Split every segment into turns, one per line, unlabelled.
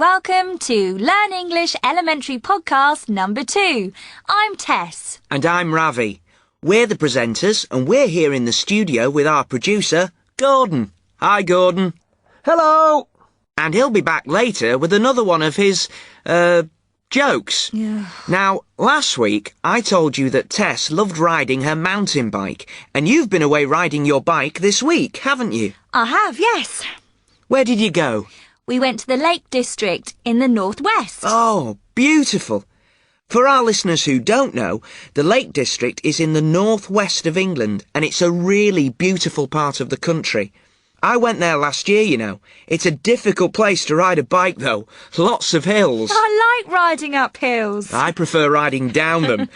welcome to Learn English Elementary Podcast number 2. I'm Tess.
And I'm Ravi. We're the presenters and we're here in the studio with our producer, Gordon. Hi, Gordon.
Hello!
And he'll be back later with another one of his, jokes.
Yeah.
Now, last week I told you that Tess loved riding her mountain bike, and you've been away riding your bike this week, haven't you?
I have, yes.
Where did you go?
We went to the Lake District in the northwest.
Oh, beautiful. For our listeners who don't know, the Lake District is in the northwest of England, and it's a really beautiful part of the country. I went there last year, you know. It's a difficult place to ride a bike, though. Lots of hills.
I like riding up hills.
I prefer riding down them.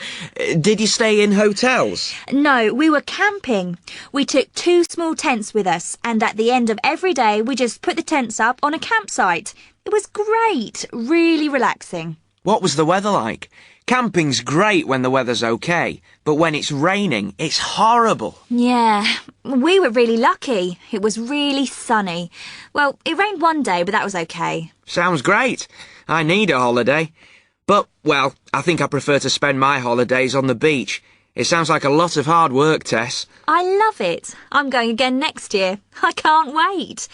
Did you stay in hotels?
No, we were camping. We took 2 small tents with us, and at the end of every day we just put the tents up on a campsite. It was great, really relaxing.
What was the weather like? Camping's great when the weather's okay, but when it's raining, it's horrible.
Yeah, we were really lucky. It was really sunny. Well, it rained one day, but that was okay.
Sounds great. I need a holiday. But, well, I think I prefer to spend my holidays on the beach. It sounds like a lot of hard work, Tess.
I love it. I'm going again next year. I can't wait.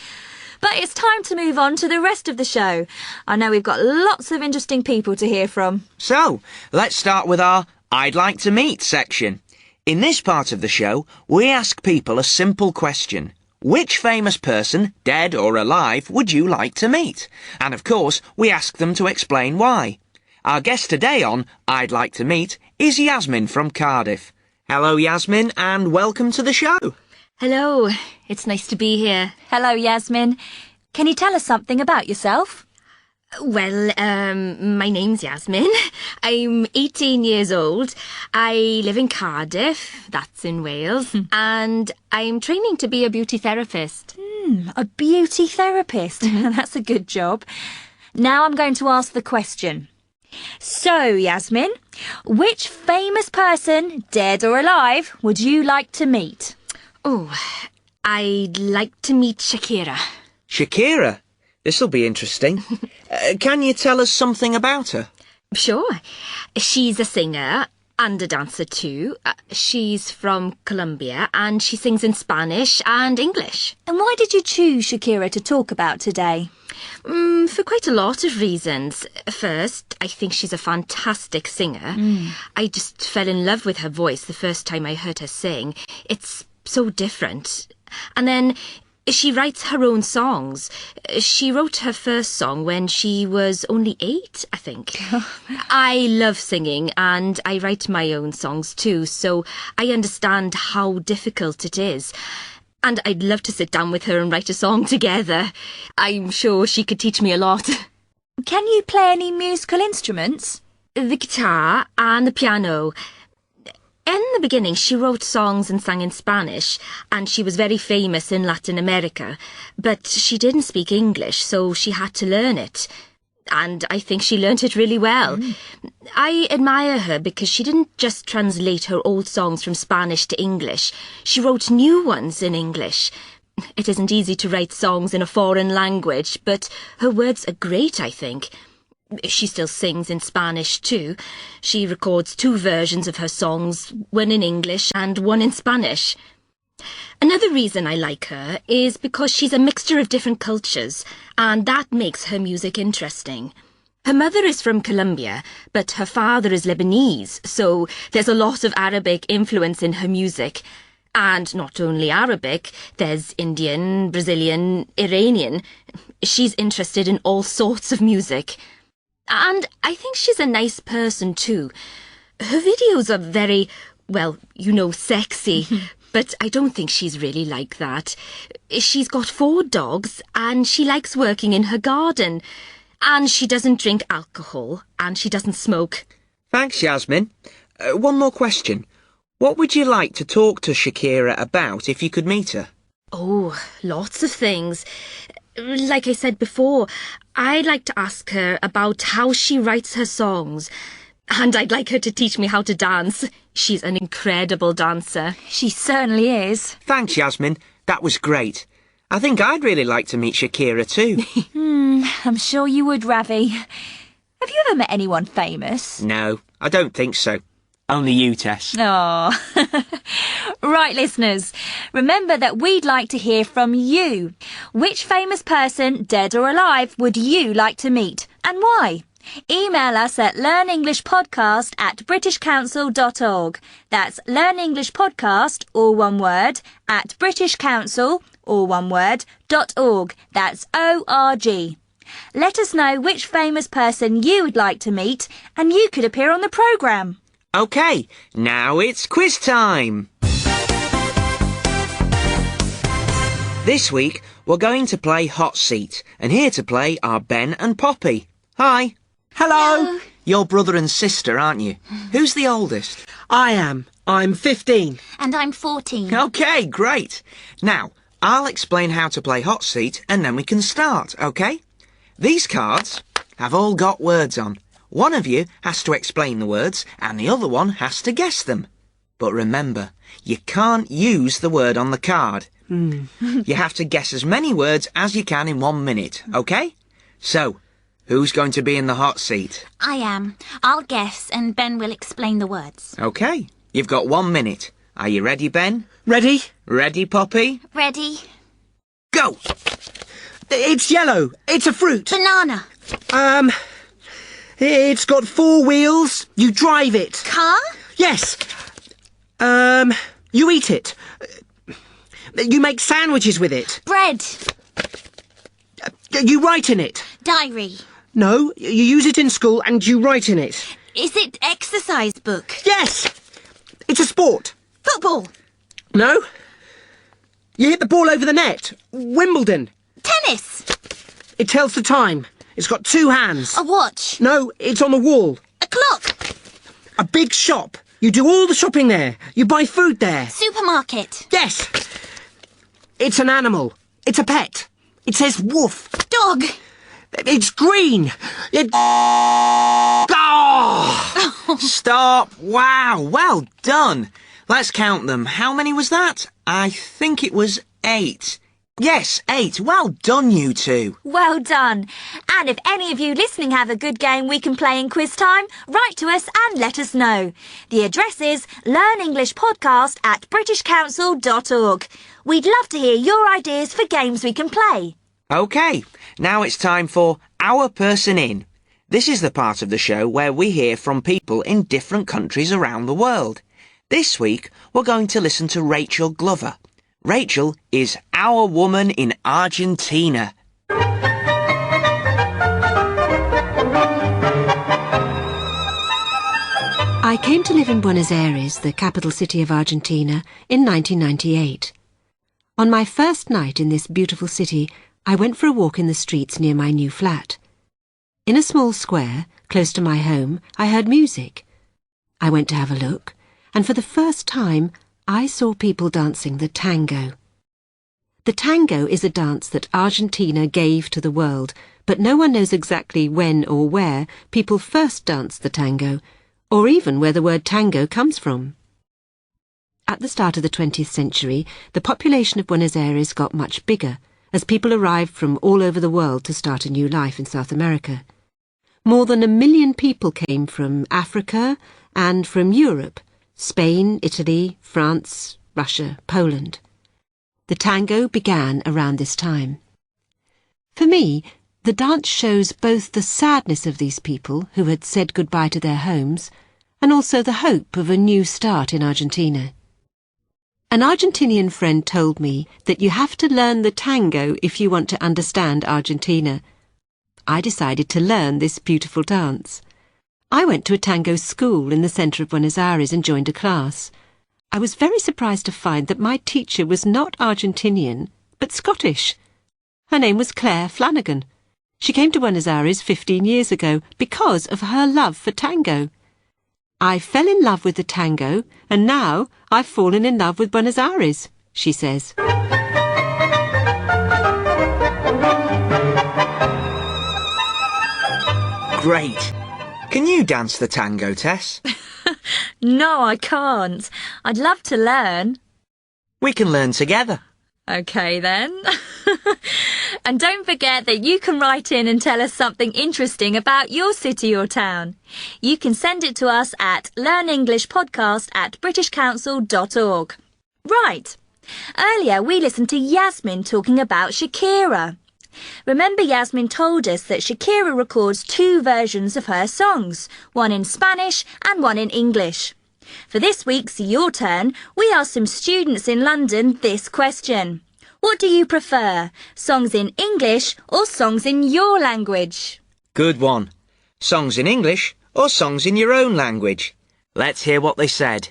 But it's time to move on to the rest of the show. I know we've got lots of interesting people to hear from.
So, let's start with our I'd Like to Meet section. In this part of the show, we ask people a simple question. Which famous person, dead or alive, would you like to meet? And of course, we ask them to explain why. Our guest today on I'd Like to Meet is Yasmin from Cardiff. Hello, Yasmin, and welcome to the show.
Hello, it's nice to be here.
Hello, Yasmin. Can you tell us something about yourself?
Well, my name's Yasmin. I'm 18 years old. I live in Cardiff, that's in Wales, and I'm training to be a beauty therapist.
A beauty therapist. That's a good job. Now I'm going to ask the question. So, Yasmin, which famous person, dead or alive, would you like to meet?
Oh, I'd like to meet Shakira.
Shakira? This'll be interesting. Can you tell us something about her?
Sure. She's a singer and a dancer too. She's from Colombia and she sings in Spanish and English.
And why did you choose Shakira to talk about today?
For quite a lot of reasons. First, I think she's a fantastic singer. I just fell in love with her voice the first time I heard her sing. It's so different. And then she writes her own songs. She wrote her first song when she was only 8, I think. I love singing and I write my own songs too, so I understand how difficult it is. And I'd love to sit down with her and write a song together. I'm sure she could teach me a lot.
Can you play any musical instruments?
The guitar and the piano. In the beginning, she wrote songs and sang in Spanish, and she was very famous in Latin America. But she didn't speak English, so she had to learn it. And I think she learnt it really well. I admire her because she didn't just translate her old songs from Spanish to English. She wrote new ones in English. It isn't easy to write songs in a foreign language, but her words are great, I think. She still sings in Spanish too. She records 2 versions of her songs, one in English and one in Spanish. Another reason I like her is because she's a mixture of different cultures, and that makes her music interesting. Her mother is from Colombia, but her father is Lebanese, so there's a lot of Arabic influence in her music. And not only Arabic, there's Indian, Brazilian, Iranian. She's interested in all sorts of music. And I think she's a nice person too. Her videos are very, well, you know, sexy, but I don't think she's really like that. She's got 4 dogs and she likes working in her garden. And she doesn't drink alcohol and she doesn't smoke.
Thanks, Yasmin. One more question. What would you like to talk to Shakira about if you could meet her?
Oh, lots of things. Like I said before, I'd like to ask her about how she writes her songs. And I'd like her to teach me how to dance. She's an incredible dancer.
She certainly is.
Thanks, Yasmin. That was great. I think I'd really like to meet Shakira too.
I'm sure you would, Ravi. Have you ever met anyone famous?
No, I don't think so. Only you, Tess.
Oh. Right, listeners. Remember that we'd like to hear from you. Which famous person, dead or alive, would you like to meet, and why? Email us at learnenglishpodcast@britishcouncil.org. That's learnenglishpodcast, all one word, at britishcouncil, all one word, .org. That's ORG. Let us know which famous person you would like to meet, and you could appear on the programme.
OK, now it's quiz time. This week, we're going to play Hot Seat, and here to play are Ben and Poppy. Hi.
Hello.
You're brother and sister, aren't you? Who's the oldest?
I am. I'm 15.
And I'm 14.
OK, great. Now, I'll explain how to play Hot Seat, and then we can start, OK? These cards have all got words on. One of you has to explain the words, and the other one has to guess them. But remember, you can't use the word on the card. You have to guess as many words as you can in 1 minute, OK? So, who's going to be in the hot seat?
I am. I'll guess and Ben will explain the words.
OK, you've got 1 minute. Are you ready, Ben?
Ready?
Ready, Poppy?
Ready?
Go!
It's yellow. It's a fruit.
Banana.
It's got 4 wheels. You drive it.
Car?
Yes. You eat it. You make sandwiches with it.
Bread.
You write in it.
Diary.
No, you use it in school and you write in it.
Is it exercise book?
Yes. It's a sport.
Football.
No. You hit the ball over the net. Wimbledon.
Tennis.
It tells the time. It's got 2 hands.
A watch.
No, it's on the wall.
A clock.
A big shop. You do all the shopping there. You buy food there.
Supermarket.
Yes. It's an animal. It's a pet. It says woof.
Dog.
It's green. Oh!
Stop! Wow, well done. Let's count them. How many was that? I think it was 8. Yes, 8. Well done, you two.
Well done. And if any of you listening have a good game we can play in quiz time, write to us and let us know. The address is learnenglishpodcast@britishcouncil.org. We'd love to hear your ideas for games we can play.
OK, now it's time for Our Person In. This is the part of the show where we hear from people in different countries around the world. This week, we're going to listen to Rachel Glover. Rachel is our woman in Argentina.
I came to live in Buenos Aires, the capital city of Argentina, in 1998. On my first night in this beautiful city, I went for a walk in the streets near my new flat. In a small square, close to my home, I heard music. I went to have a look, and for the first time, I saw people dancing the tango. The tango is a dance that Argentina gave to the world, but no one knows exactly when or where people first danced the tango, or even where the word tango comes from. At the start of the 20th century, the population of Buenos Aires got much bigger, as people arrived from all over the world to start a new life in South America. More than 1 million people came from Africa and from Europe, Spain, Italy, France, Russia, Poland. The tango began around this time. For me, the dance shows both the sadness of these people who had said goodbye to their homes and also the hope of a new start in Argentina. An Argentinian friend told me that you have to learn the tango if you want to understand Argentina. I decided to learn this beautiful dance. I went to a tango school in the centre of Buenos Aires and joined a class. I was very surprised to find that my teacher was not Argentinian, but Scottish. Her name was Claire Flanagan. She came to Buenos Aires 15 years ago because of her love for tango. I fell in love with the tango, and now I've fallen in love with Buenos Aires, she says.
Great. Can you dance the tango, Tess?
No, I can't. I'd love to learn.
We can learn together.
OK then. And don't forget that you can write in and tell us something interesting about your city or town. You can send it to us at learnenglishpodcast@britishcouncil.org. Right. Earlier we listened to Yasmin talking about Shakira. Remember Yasmin told us that Shakira records 2 versions of her songs, one in Spanish and one in English. For this week's Your Turn, we asked some students in London this question. What do you prefer, songs in English or songs in your language?
Good one. Songs in English or songs in your own language? Let's hear what they said.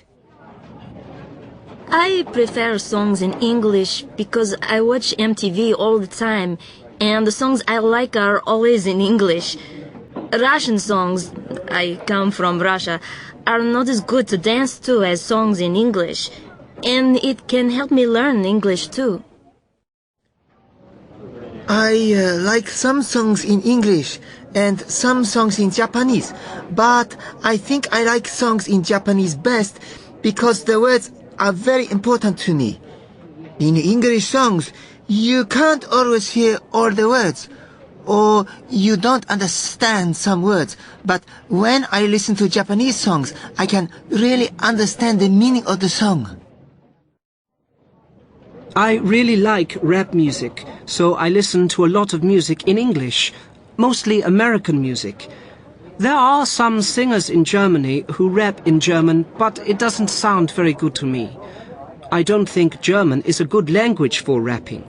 I prefer songs in English because I watch MTV all the time, and the songs I like are always in English. Russian songs, I come from Russia, are not as good to dance to as songs in English, and it can help me learn English too.
I like some songs in English and some songs in Japanese, but I think I like songs in Japanese best because the words are very important to me. In English songs, you can't always hear all the words, or you don't understand some words, but when I listen to Japanese songs, I can really understand the meaning of the song.
I really like rap music, so I listen to a lot of music in English, mostly American music. There are some singers in Germany who rap in German, but it doesn't sound very good to me. I don't think German is a good language for rapping.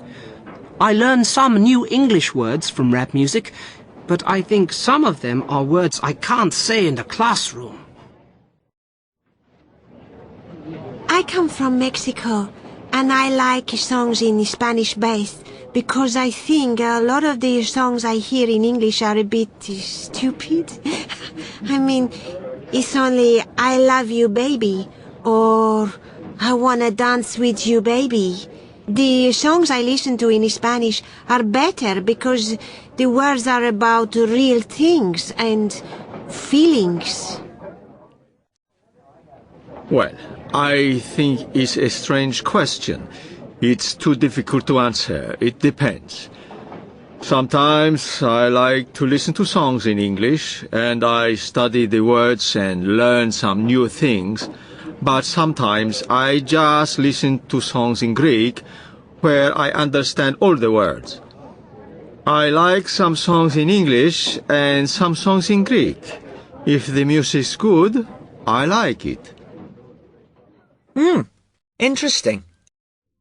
I learn some new English words from rap music, but I think some of them are words I can't say in the classroom.
I come from Mexico, and I like songs in Spanish best because I think a lot of the songs I hear in English are a bit stupid. I mean, it's only I love you baby or I wanna dance with you baby. The songs I listen to in Spanish are better because the words are about real things and feelings.
Well, I think it's a strange question. It's too difficult to answer. It depends. Sometimes I like to listen to songs in English and I study the words and learn some new things. But sometimes I just listen to songs in Greek where I understand all the words. I like some songs in English and some songs in Greek. If the music's good, I like it.
Interesting.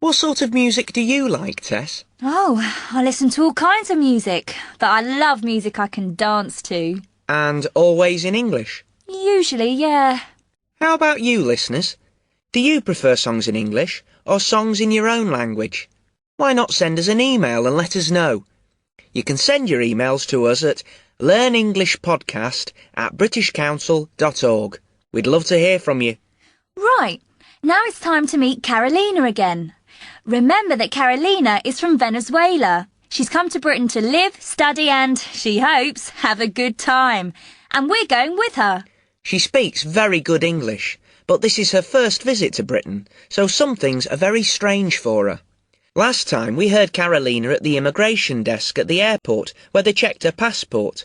What sort of music do you like, Tess?
Oh, I listen to all kinds of music, but I love music I can dance to.
And always in English?
Usually, yeah.
How about you, listeners? Do you prefer songs in English or songs in your own language? Why not send us an email and let us know? You can send your emails to us at learnenglishpodcast@britishcouncil.org. We'd love to hear from you.
Right, now it's time to meet Carolina again. Remember that Carolina is from Venezuela. She's come to Britain to live, study and, she hopes, have a good time. And we're going with her.
She speaks very good English, but this is her first visit to Britain, so some things are very strange for her. Last time we heard Carolina at the immigration desk at the airport where they checked her passport.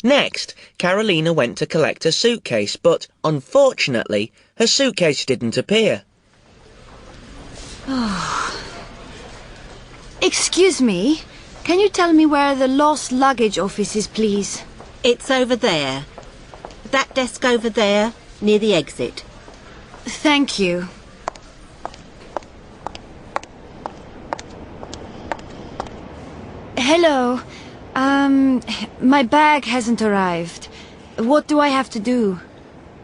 Next, Carolina went to collect her suitcase, but unfortunately, her suitcase didn't appear.
Excuse me, can you tell me where the lost luggage office is, please?
It's over there. That desk over there, near the exit.
Thank you. Hello. My bag hasn't arrived. What do I have to do?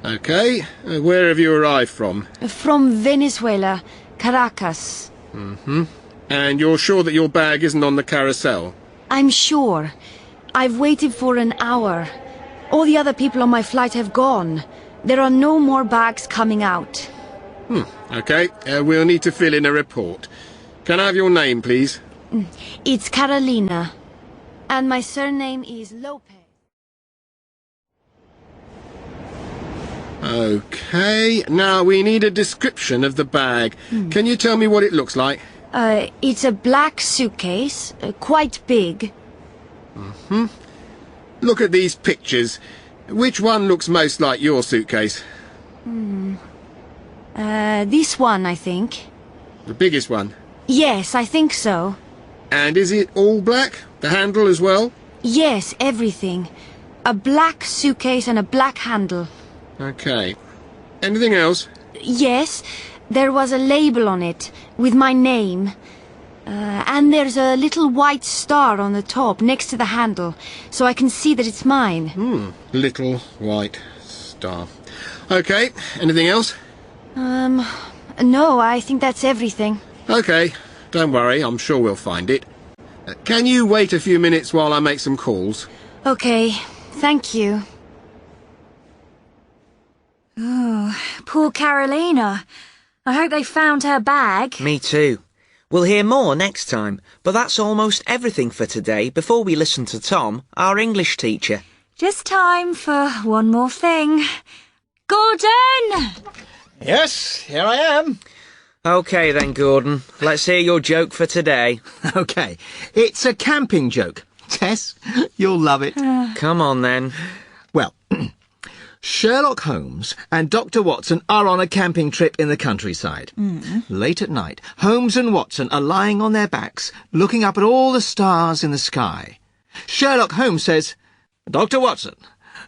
Okay, where have you arrived from?
From Venezuela, Caracas.
And you're sure that your bag isn't on the carousel?
I'm sure. I've waited for an hour. All the other people on my flight have gone. There are no more bags coming out.
Okay, we'll need to fill in a report. Can I have your name, please?
It's Carolina. And my surname is Lopez.
Okay, now we need a description of the bag. Can you tell me what it looks like?
It's a black suitcase, quite big.
Look at these pictures. Which one looks most like your suitcase?
This one, I think.
The biggest one?
Yes, I think so.
And is it all black? The handle as well?
Yes, everything. A black suitcase and a black handle.
Okay. Anything else?
Yes, there was a label on it, with my name. And there's a little white star on the top, next to the handle, so I can see that it's mine.
Little white star. Okay, anything else?
No, I think that's everything.
Okay, don't worry, I'm sure we'll find it. Can you wait a few minutes while I make some calls?
Okay, thank you.
Oh, poor Carolina. I hope they found her bag.
Me too. We'll hear more next time, but that's almost everything for today before we listen to Tom, our English teacher.
Just time for one more thing. Gordon!
Yes, here I am.
OK then, Gordon. Let's hear your joke for today.
OK, it's a camping joke. Tess, you'll love it.
Come on then.
Well, Sherlock Holmes and Dr. Watson are on a camping trip in the countryside. Late at night, Holmes and Watson are lying on their backs, looking up at all the stars in the sky. Sherlock Holmes says, "Dr. Watson,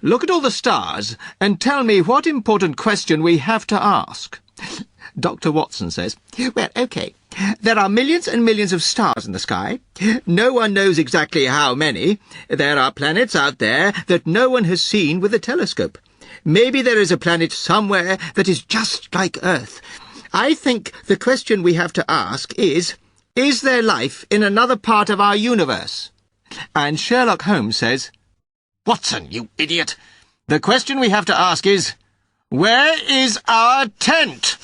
look at all the stars and tell me what important question we have to ask." Dr. Watson says, "Well, OK. There are millions and millions of stars in the sky. No one knows exactly how many. There are planets out there that no one has seen with a telescope. Maybe there is a planet somewhere that is just like Earth. I think the question we have to ask is there life in another part of our universe?" And Sherlock Holmes says, "Watson, you idiot! The question we have to ask is, where is our tent?"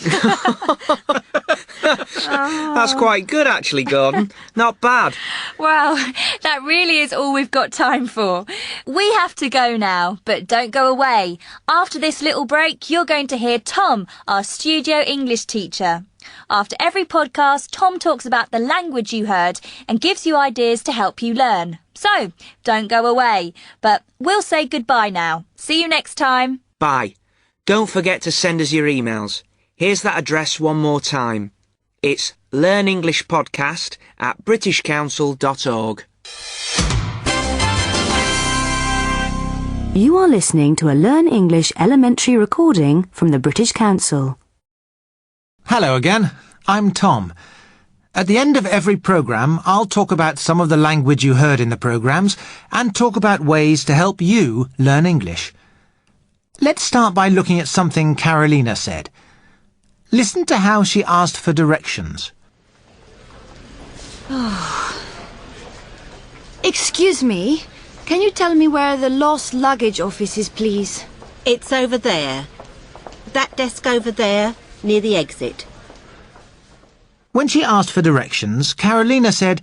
That's quite good, actually, Gordon. Not bad.
Well, that really is all we've got time for. We have to go now, but don't go away. After this little break, you're going to hear Tom, our studio English teacher. After every podcast, Tom talks about the language you heard and gives you ideas to help you learn. So, don't go away. But we'll say goodbye now. See you next time.
Bye. Don't forget to send us your emails. Here's that address one more time. It's learnenglishpodcast@britishcouncil.org.
You are listening to a Learn English elementary recording from the British Council.
Hello again, I'm Tom. At the end of every programme, I'll talk about some of the language you heard in the programmes and talk about ways to help you learn English. Let's start by looking at something Carolina said. Listen to how she asked for directions.
Excuse me, can you tell me where the lost luggage office is, please?
It's over there. That desk over there, near the exit.
When she asked for directions, Carolina said,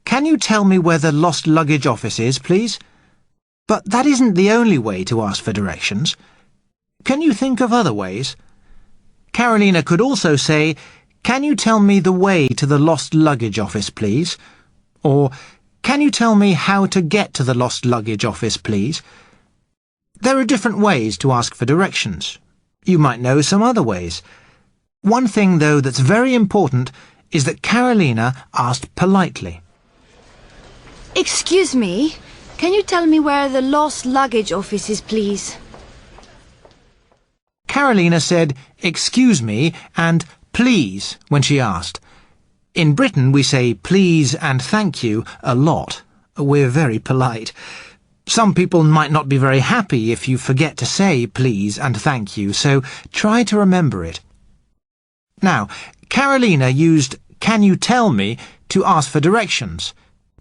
"Can you tell me where the lost luggage office is, please?" But that isn't the only way to ask for directions. Can you think of other ways? Carolina could also say, "Can you tell me the way to the lost luggage office, please?" Or, "Can you tell me how to get to the lost luggage office, please?" There are different ways to ask for directions. You might know some other ways. One thing, though, that's very important is that Carolina asked politely.
Excuse me, can you tell me where the lost luggage office is, please?
Carolina said, "Excuse me," and "please" when she asked. In Britain we say please and thank you a lot. We're very polite. Some people might not be very happy if you forget to say please and thank you, so try to remember it. Now, Carolina used "can you tell me" to ask for directions,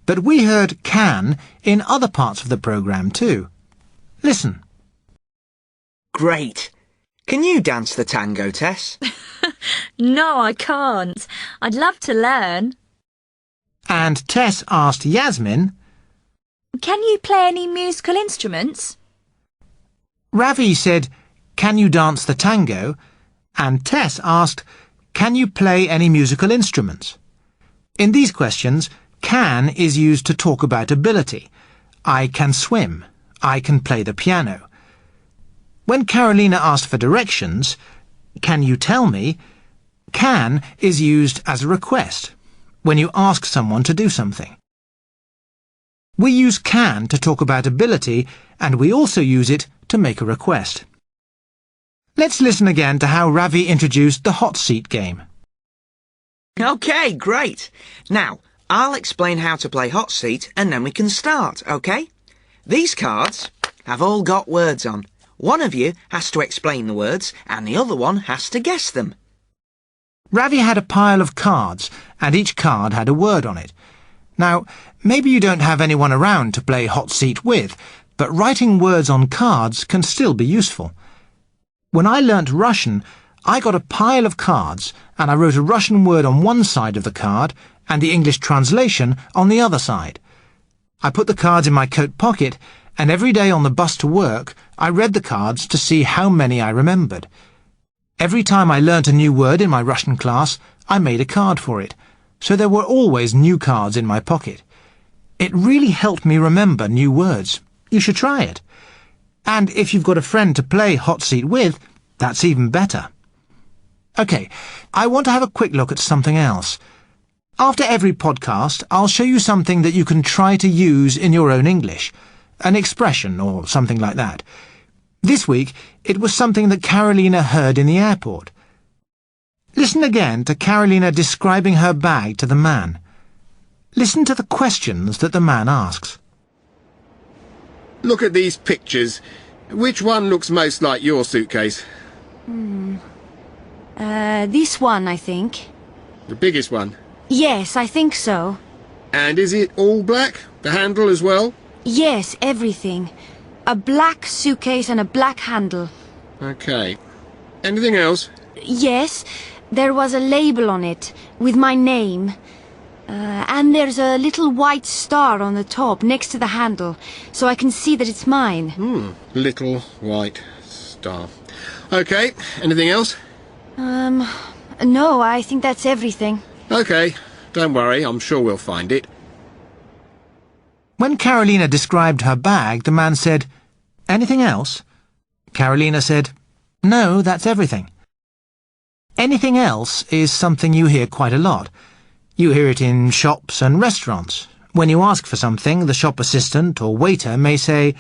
but we heard "can" in other parts of the programme too. Listen.
Great. Can you dance the tango, Tess?
No, I can't. I'd love to learn.
And Tess asked Yasmin,
Can you play any musical instruments?
Ravi said, "Can you dance the tango?" And Tess asked, "Can you play any musical instruments?" In these questions, can is used to talk about ability. I can swim. I can play the piano. When Carolina asked for directions, can you tell me? Can is used as a request, when you ask someone to do something. We use can to talk about ability, and we also use it to make a request. Let's listen again to how Ravi introduced the hot seat game.
OK, great. Now, I'll explain how to play hot seat and then we can start, OK? These cards have all got words on. One of you has to explain the words and the other one has to guess them.
Ravi had a pile of cards and each card had a word on it. Now, maybe you don't have anyone around to play hot seat with, but writing words on cards can still be useful. When I learnt Russian, I got a pile of cards and I wrote a Russian word on one side of the card and the English translation on the other side. I put the cards in my coat pocket and every day on the bus to work I read the cards to see how many I remembered. Every time I learnt a new word in my Russian class, I made a card for it, so there were always new cards in my pocket. It really helped me remember new words. You should try it. And if you've got a friend to play hot seat with, that's even better. OK, I want to have a quick look at something else. After every podcast, I'll show you something that you can try to use in your own English, an expression or something like that. This week, it was something that Carolina heard in the airport. Listen again to Carolina describing her bag to the man. Listen to the questions that the man asks.
Look at these pictures. Which one looks most like your suitcase?
This one, I think.
The biggest one?
Yes, I think so.
And is it all black? The handle as well?
Yes, everything. A black suitcase and a black handle.
OK. Anything else?
Yes, there was a label on it with my name. And there's a little white star on the top next to the handle, so I can see that it's mine.
Little white star. OK. Anything else?
No, I think that's everything.
OK. Don't worry, I'm sure we'll find it.
When Carolina described her bag, the man said, "Anything else?" Carolina said, "No, that's everything." Anything else is something you hear quite a lot. You hear it in shops and restaurants. When you ask for something, the shop assistant or waiter may say,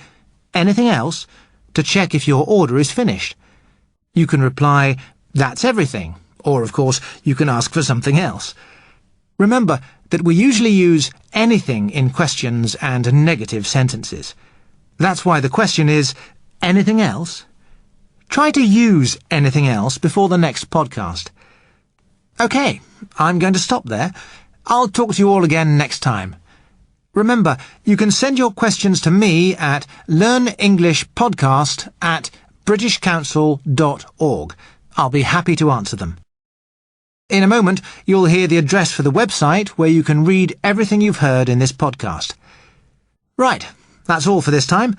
"Anything else?" to check if your order is finished. You can reply, "That's everything," or, of course, you can ask for something else. Remember that we usually use anything in questions and negative sentences. That's why the question is, anything else? Try to use anything else before the next podcast. OK, I'm going to stop there. I'll talk to you all again next time. Remember, you can send your questions to me at learnenglishpodcast@britishcouncil.org. I'll be happy to answer them. In a moment, you'll hear the address for the website where you can read everything you've heard in this podcast. Right, that's all for this time.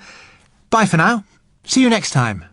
Bye for now. See you next time.